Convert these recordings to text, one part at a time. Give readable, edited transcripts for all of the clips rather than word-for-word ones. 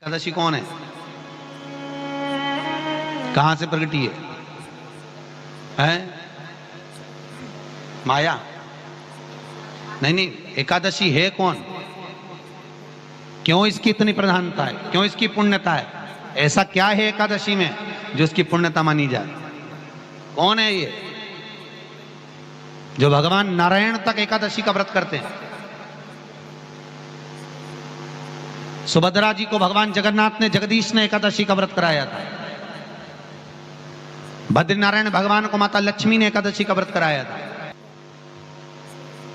एकादशी कौन है? कहां से प्रगटी है? माया? नहीं, एकादशी है कौन? क्यों इसकी इतनी प्रधानता है? क्यों इसकी पुण्यता है? ऐसा क्या है एकादशी में जो इसकी पुण्यता मानी जाए? कौन है ये जो भगवान नारायण तक एकादशी का व्रत करते हैं? सुभद्रा जी को भगवान जगन्नाथ ने, जगदीश ने एकादशी का व्रत कराया था। बद्रीनारायण भगवान को माता लक्ष्मी ने एकादशी का व्रत कराया था।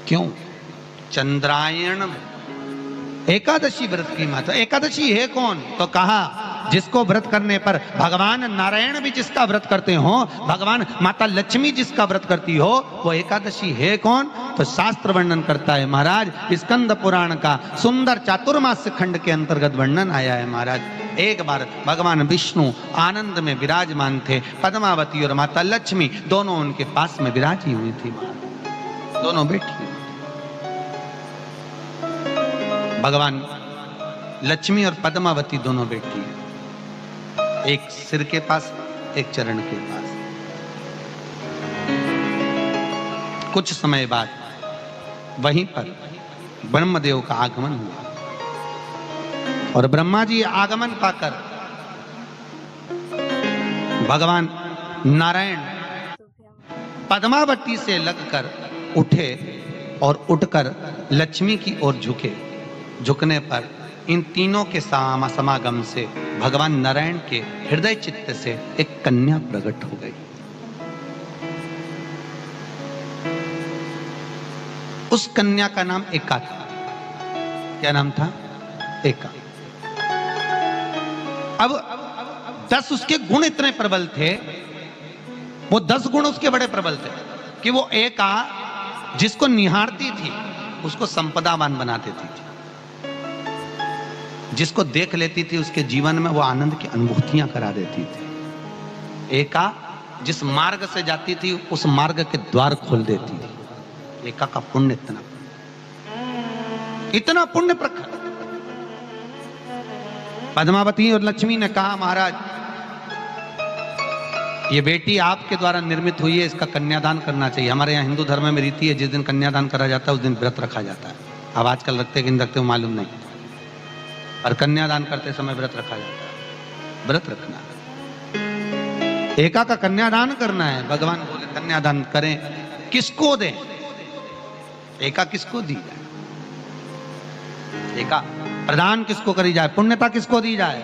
क्यों? चंद्रायण एकादशी व्रत की माता। एकादशी है कौन? तो कहा जिसको व्रत करने पर भगवान नारायण भी जिसका व्रत करते हो, भगवान माता लक्ष्मी जिसका व्रत करती हो, वो एकादशी है कौन? तो शास्त्र वर्णन करता है महाराज, स्कंद पुराण का सुंदर चातुर्मास्य खंड के अंतर्गत वर्णन आया है महाराज। एक बार भगवान विष्णु आनंद में विराजमान थे, पद्मावती और माता लक्ष्मी दोनों उनके पास में विराजी हुई थी। दोनों बैठी, भगवान लक्ष्मी और पद्मावती दोनों बैठी, एक सिर के पास, एक चरण के पास। कुछ समय बाद वहीं पर ब्रह्मदेव का आगमन हुआ और ब्रह्मा जी आगमन पाकर भगवान नारायण पद्मावती से लगकर उठे और उठकर लक्ष्मी की ओर झुके। झुकने पर इन तीनों के समागम से भगवान नारायण के हृदय चित्त से एक कन्या प्रकट हो गई। उस कन्या का नाम एका था। क्या नाम था? एका। अब 10 उसके गुण इतने प्रबल थे, वो 10 गुण उसके बड़े प्रबल थे कि वो एका जिसको निहारती थी उसको संपदावान बना देती थी। जिसको देख लेती थी उसके जीवन में वो आनंद की अनुभूतियां करा देती थी। एका जिस मार्ग से जाती थी उस मार्ग के द्वार खोल देती थी। एका का पुण्य इतना पुण्य प्रखर। पद्मावती और लक्ष्मी ने कहा महाराज ये बेटी आपके द्वारा निर्मित हुई है, इसका कन्यादान करना चाहिए। हमारे यहाँ हिंदू धर्म में रीति है, जिस दिन कन्यादान करा जाता है उस दिन व्रत रखा जाता है। अब आजकल रखते कि नहीं रखते हो मालूम नहीं, और कन्यादान करते समय व्रत रखा जाता है। व्रत रखना, एका का कन्यादान करना है। भगवान बोले कन्यादान करें, किसको दें? एका किसको दी जाए? एका प्रदान किसको करी जाए? पुण्यता किसको दी जाए?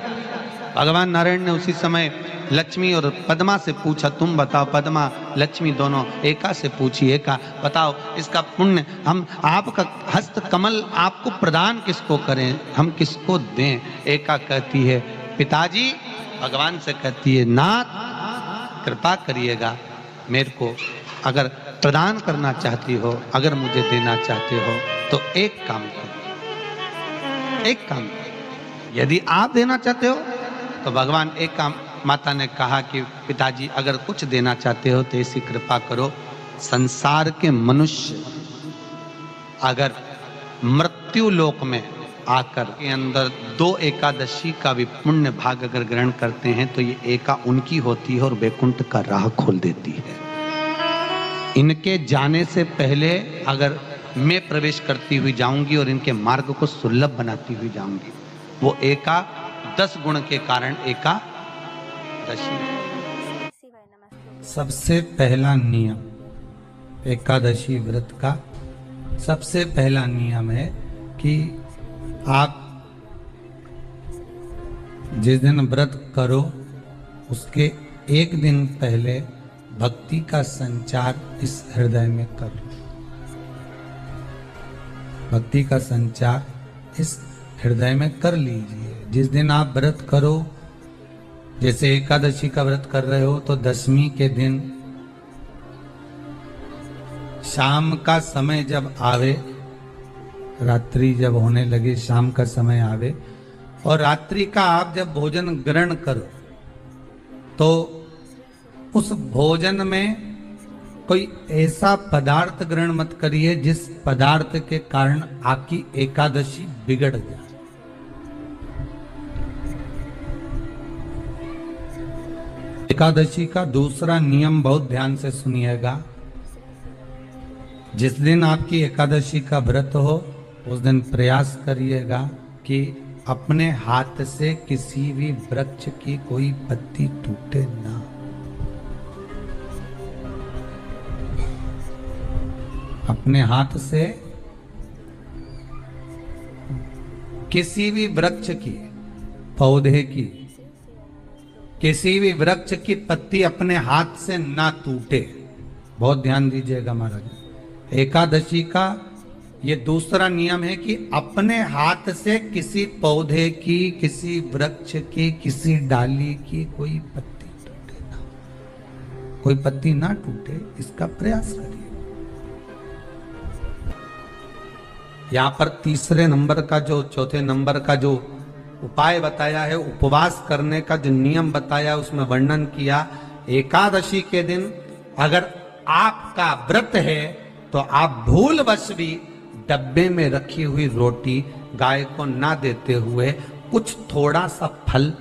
भगवान नारायण ने उसी समय लक्ष्मी और पद्मा से पूछा, तुम बताओ। पद्मा लक्ष्मी दोनों एका से पूछी, एका बताओ इसका पुण्य हम आपका हस्त कमल आपको प्रदान किसको करें, हम किसको दें? एका कहती है पिताजी, भगवान से कहती है नाथ कृपा करिएगा मेरे को, अगर प्रदान करना चाहती हो, अगर मुझे देना चाहते हो तो एक काम करो, एक काम करो। यदि आप देना चाहते हो तो भगवान एक काम, माता ने कहा कि पिताजी अगर कुछ देना चाहते हो तो ऐसी कृपा करो, संसार के मनुष्य अगर मृत्यु लोक में आकर के अंदर 2 एकादशी का भी पुण्य भाग अगर ग्रहण करते हैं तो ये एका उनकी होती है और वैकुंठ का राह खोल देती है। इनके जाने से पहले अगर मैं प्रवेश करती हुई जाऊंगी और इनके मार्ग को सुलभ बनाती हुई जाऊंगी। वो एका 10 गुण के कारण एका सबसे पहला नियम एकादशी व्रत का सबसे पहला नियम है कि आप जिस दिन व्रत करो उसके एक दिन पहले भक्ति का संचार इस हृदय में करो। भक्ति का संचार इस हृदय में कर लीजिए। जिस दिन आप व्रत करो, जैसे एकादशी का व्रत कर रहे हो तो दशमी के दिन शाम का समय जब आवे, रात्रि जब होने लगे, शाम का समय आवे और रात्रि का आप जब भोजन ग्रहण करो तो उस भोजन में कोई ऐसा पदार्थ ग्रहण मत करिए जिस पदार्थ के कारण आपकी एकादशी बिगड़ जाए। एकादशी का दूसरा नियम बहुत ध्यान से सुनिएगा। जिस दिन आपकी एकादशी का व्रत हो उस दिन प्रयास करिएगा कि अपने हाथ से किसी भी वृक्ष की कोई पत्ती टूटे ना। अपने हाथ से किसी भी वृक्ष की, पौधे की, किसी भी वृक्ष की पत्ती अपने हाथ से ना टूटे। बहुत ध्यान दीजिएगा महाराज। एकादशी का ये दूसरा नियम है कि अपने हाथ से किसी पौधे की, किसी वृक्ष की, किसी डाली की कोई पत्ती टूटे ना, कोई पत्ती ना टूटे, इसका प्रयास करिए। यहां पर तीसरे नंबर का जो, चौथे नंबर का जो उपाय बताया है, उपवास करने का जो नियम बताया, उसमें वर्णन किया एकादशी के दिन अगर आपका व्रत है तो आप भूलवश भी डब्बे में रखी हुई रोटी गाय को ना देते हुए कुछ थोड़ा सा फल,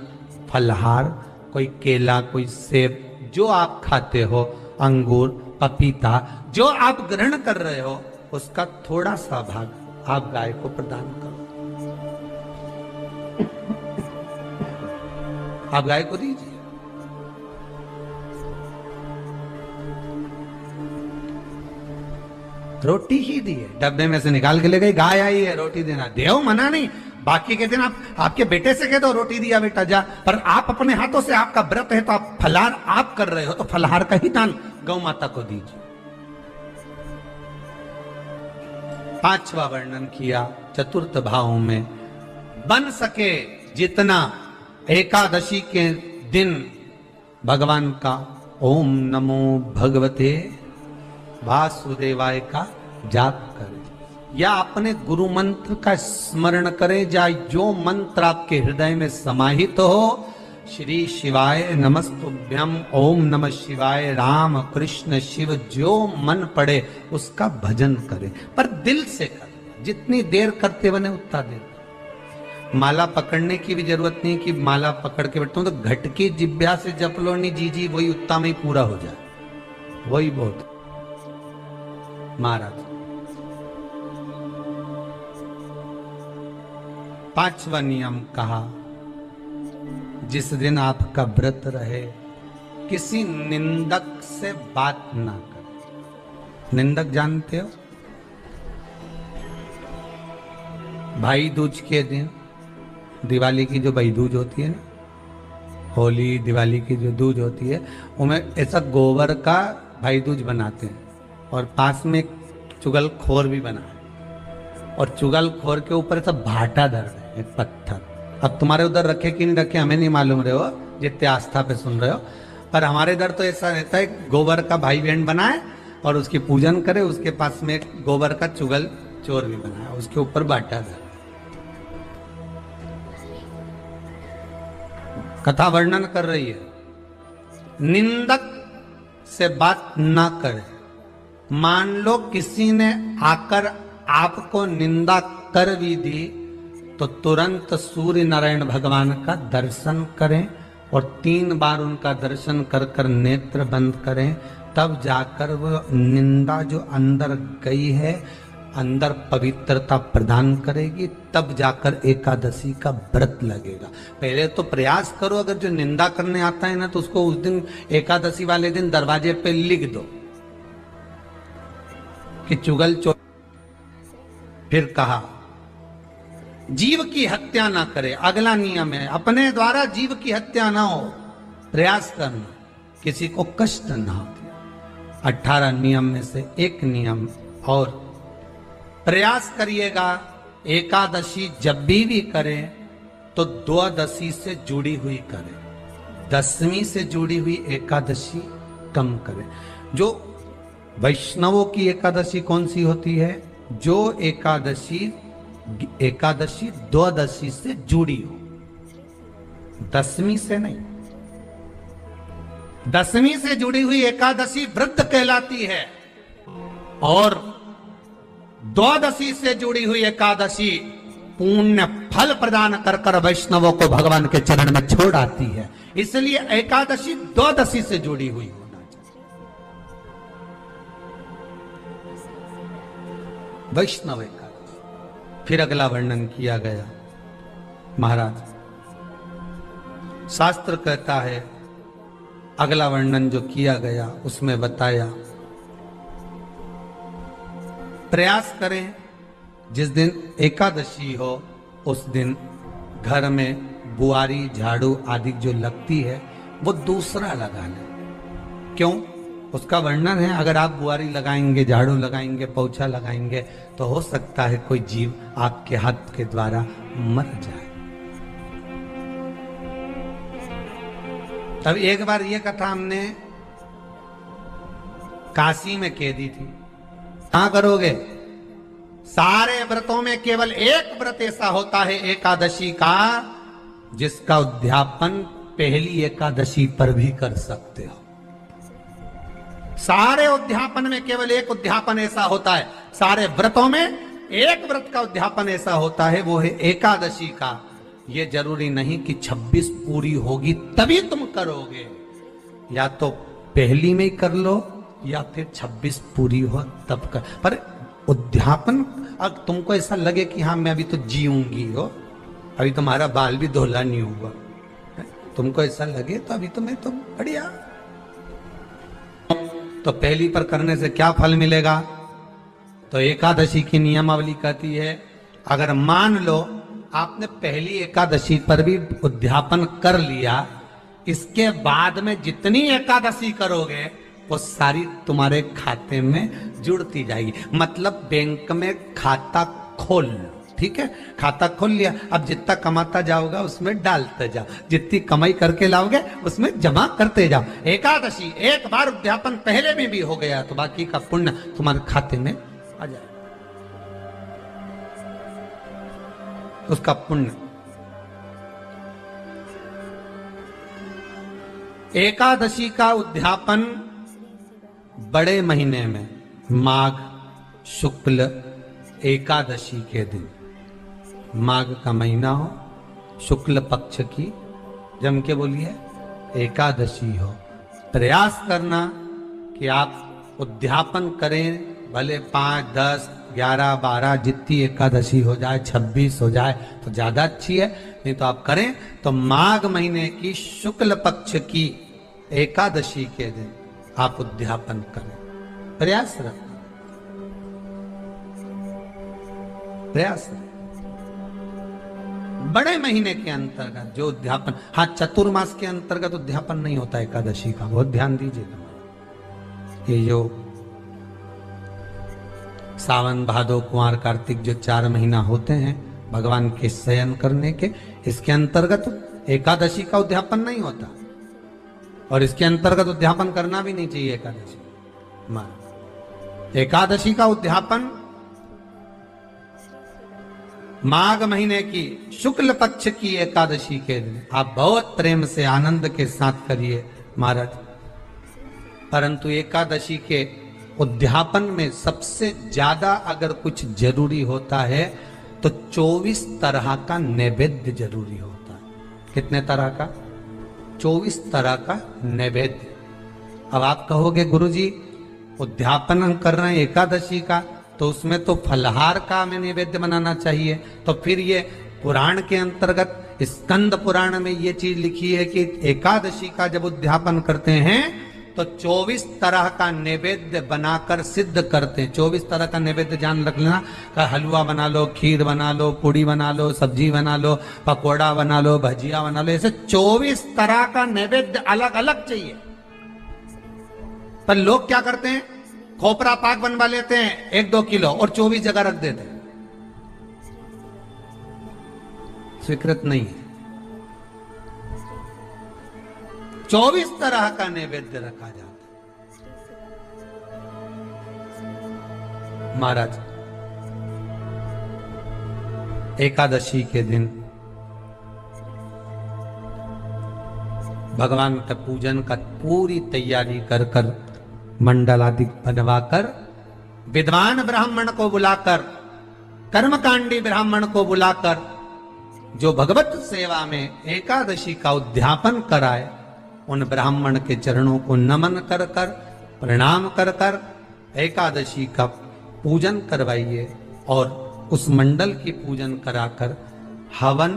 फलहार, कोई केला, कोई सेब, जो आप खाते हो, अंगूर, पपीता, जो आप ग्रहण कर रहे हो, उसका थोड़ा सा भाग आप गाय को प्रदान करो। आप गाय को दीजिए। रोटी ही दी है, डब्बे में से निकाल के ले गई, गाय आई है, रोटी देना, देव मना नहीं। बाकी के दिन आप आपके बेटे से कह दो रोटी दिया बेटा जा, पर आप अपने हाथों से, आपका व्रत है तो आप फलाहार आप कर रहे हो तो फलाहार का ही दान गौ माता को दीजिए। पांचवा वर्णन किया चतुर्थ भाव में, बन सके जितना एकादशी के दिन भगवान का ओम नमो भगवते वासुदेवाय का जाप करें या अपने गुरु मंत्र का स्मरण करें, या जो मंत्र आपके हृदय में समाहित हो, श्री शिवाय नमस्तुभ्यम, ओम नमः शिवाय, राम कृष्ण शिव, जो मन पड़े उसका भजन करें, पर दिल से करें। जितनी देर करते बने उतना देर। माला पकड़ने की भी जरूरत नहीं कि माला पकड़ के बैठता हूं तो घटकी जिब्या से जप लो, नहीं जी वही उतना में ही पूरा हो जाए, वही बहुत। महाराज पांचवा नियम कहा, जिस दिन आपका व्रत रहे किसी निंदक से बात ना करें। निंदक जानते हो? भाई दूज के दिन, दिवाली की जो भाई दूज होती है ना, होली दिवाली की जो दूज होती है, उनमें ऐसा गोबर का भाई दूज बनाते हैं और पास में एक चुगलखोर भी बना है और चुगलखोर के ऊपर ऐसा भाटा धर है, एक पत्थर। अब तुम्हारे उधर रखे कि नहीं रखे हमें नहीं मालूम रहे हो, जितने आस्था पे सुन रहे हो, पर हमारे इधर तो ऐसा रहता है, गोबर का भाई बहन बनाए और उसकी पूजन करे, उसके पास में एक गोबर का चुगल चोर भी बनाया, उसके ऊपर भाटा धर। कथा वर्णन कर रही है, निंदक से बात ना करे। मान लो किसी ने आकर आपको निंदा कर भी दी तो तुरंत सूर्य नारायण भगवान का दर्शन करें और 3 बार उनका दर्शन कर कर नेत्र बंद करें, तब जाकर वो निंदा जो अंदर गई है, अंदर पवित्रता प्रदान करेगी, तब जाकर एकादशी का व्रत लगेगा। पहले तो प्रयास करो, अगर जो निंदा करने आता है ना तो उसको उस दिन एकादशी वाले दिन दरवाजे पे लिख दो कि चुगल चोर। फिर कहा जीव की हत्या ना करे, अगला नियम है अपने द्वारा जीव की हत्या ना हो, प्रयास करना, किसी को कष्ट ना हो। 18 नियम में से एक नियम और, प्रयास करिएगा एकादशी जब भी करें तो द्वादशी से जुड़ी हुई करें, 10वीं से जुड़ी हुई एकादशी कम करें। जो वैष्णवों की एकादशी कौन सी होती है? जो एकादशी द्वादशी से जुड़ी हो, 10वीं से नहीं। 10वीं से जुड़ी हुई एकादशी व्रत कहलाती है और द्वादशी से जुड़ी हुई एकादशी पुण्य फल प्रदान कर कर वैष्णवों को भगवान के चरण में छोड़ आती है। इसलिए एकादशी द्वादशी से जुड़ी हुई होना चाहिए। वैष्णव एकादशी। फिर अगला वर्णन किया गया। महाराज शास्त्र कहता है, अगला वर्णन जो किया गया उसमें बताया, प्रयास करें जिस दिन एकादशी हो उस दिन घर में बुआरी झाड़ू आदि जो लगती है वो दूसरा लगा लें। क्यों? उसका वर्णन है, अगर आप बुआरी लगाएंगे, झाड़ू लगाएंगे, पोछा लगाएंगे तो हो सकता है कोई जीव आपके हाथ के द्वारा मर जाए। तब एक बार ये कथा हमने काशी में कह दी थी। कहां करोगे? सारे व्रतों में केवल एक व्रत ऐसा होता है एकादशी का, जिसका उद्यापन पहली एकादशी पर भी कर सकते हो। सारे उद्यापन में केवल एक उद्यापन ऐसा होता है, सारे व्रतों में एक व्रत का उद्यापन ऐसा होता है, वो है एकादशी का। ये जरूरी नहीं कि 26 पूरी होगी तभी तुम करोगे, या तो पहली में ही कर लो या फिर 26 पूरी हो तब कर। पर उद्यापन, अब तुमको ऐसा लगे कि हाँ मैं अभी तो जीऊंगी हो, अभी तुम्हारा बाल भी धोला नहीं हुआ, तुमको ऐसा लगे तो अभी तो मैं तो बढ़िया। तो पहली पर करने से क्या फल मिलेगा? तो एकादशी की नियमावली कहती है, अगर मान लो आपने पहली एकादशी पर भी उद्यापन कर लिया, इसके बाद में जितनी एकादशी करोगे वो सारी तुम्हारे खाते में जुड़ती जाएगी। मतलब बैंक में खाता खोल लो, ठीक है? खाता खोल लिया, अब जितना कमाता जाओगा उसमें डालते जाओ, जितनी कमाई करके लाओगे उसमें जमा करते जाओ। एकादशी एक बार उद्यापन पहले में भी हो गया तो बाकी का पुण्य तुम्हारे खाते में आ जाए, उसका पुण्य। एकादशी का उद्यापन बड़े महीने में माघ शुक्ल एकादशी के दिन, माघ का महीना हो, शुक्ल पक्ष की जम के बोलिए एकादशी हो, प्रयास करना कि आप उद्यापन करें। भले 5, 10, 11, 12 जितनी एकादशी हो जाए, 26 हो जाए तो ज्यादा अच्छी है, नहीं तो आप करें तो माघ महीने की शुक्ल पक्ष की एकादशी के दिन आप उद्यापन करें। प्रयास रखना, प्रयास रखना। बड़े महीने के अंतर्गत जो उद्यापन, हाँ चतुर्मास के अंतर्गत उद्यापन नहीं होता एकादशी का, बहुत ध्यान दीजिएगा। ये जो सावन भादो कुंवर कार्तिक जो 4 महीना होते हैं भगवान के शयन करने के, इसके अंतर्गत एकादशी का उद्यापन नहीं होता, और इसके अंतर्गत उद्यापन करना भी नहीं चाहिए एकादशी। एकादशी का उद्यापन माघ महीने की शुक्ल पक्ष की एकादशी के दिन आप बहुत प्रेम से आनंद के साथ करिए महाराज। परंतु एकादशी के उद्यापन में सबसे ज्यादा अगर कुछ जरूरी होता है तो 24 तरह का नैवेद्य जरूरी होता है। कितने तरह का? 24 तरह का नैवेद्य। अब आप कहोगे गुरुजी उद्यापन हम कर रहे हैं एकादशी का, तो उसमें तो फलहार का हमें नैवेद्य बनाना चाहिए। तो फिर ये पुराण के अंतर्गत स्कंद पुराण में ये चीज लिखी है कि एकादशी का जब उद्यापन करते हैं तो 24 तरह का नैवेद्य बनाकर सिद्ध करते हैं। 24 तरह का नैवेद्य जान रख लेना, हलवा बना लो, खीर बना लो, पूड़ी बना लो, सब्जी बना लो, पकोड़ा बना लो, भजिया बना लो, ऐसे 24 तरह का नैवेद्य अलग अलग चाहिए। पर लोग क्या करते हैं, खोपरा पाक बनवा लेते हैं 1-2 किलो और 24 जगह रख देते हैं। स्वीकृत नहीं है। 24 तरह का नैवेद्य रखा जाता है। महाराज एकादशी के दिन भगवान का पूजन का पूरी तैयारी कर कर मंडल आदि बनवाकर विद्वान ब्राह्मण को बुलाकर कर्मकांडी ब्राह्मण को बुलाकर जो भगवत सेवा में एकादशी का उद्यापन कराए, उन ब्राह्मण के चरणों को नमन कर कर, प्रणाम कर कर एकादशी का पूजन करवाइए और उस मंडल की पूजन कराकर हवन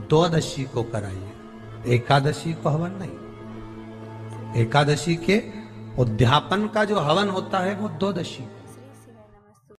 द्वादशी को कराइए। एकादशी को हवन नहीं, एकादशी के उद्यापन का जो हवन होता है वो द्वादशी।